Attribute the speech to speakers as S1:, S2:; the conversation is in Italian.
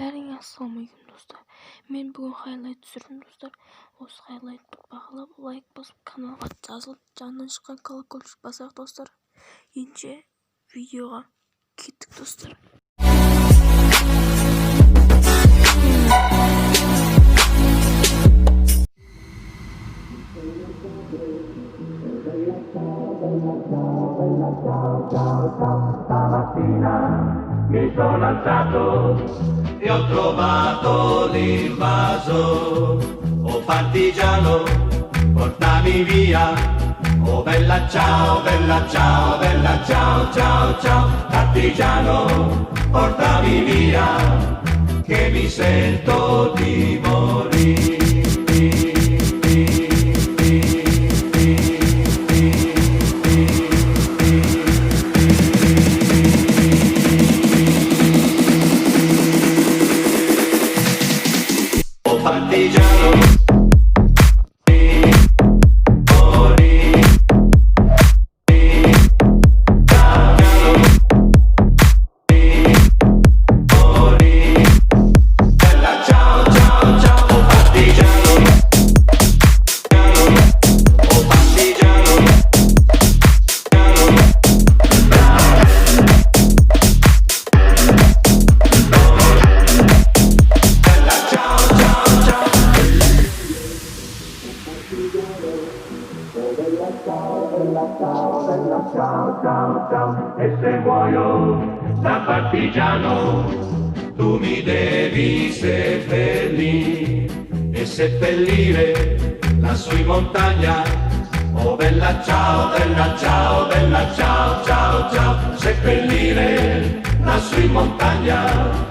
S1: Bäriňe assalamualaikum dostlar. Men bugun highlight düşürdüm dostlar. Осы highlight бағалап, лайк басып, каналға жазылып, жанынан шыққан колокольчик басақ достар. Ендеше видеоға кеттік достар.
S2: Stamattina mi sono alzato e ho trovato l'invaso. Oh partigiano, portami via. Oh bella ciao, bella ciao, bella ciao, ciao, ciao. Partigiano, portami via, che mi sento di morire. Partigiano, bella ciao, ciao, ciao, partigiano, oh partigiano, bella ciao, ciao, ciao. Bella ciao, ciao, ciao. E se muoio da partigiano, tu mi devi seppellire e seppellire lassù in montagna. Oh bella ciao, bella ciao, bella ciao, ciao, ciao. Seppellire lassù in montagna.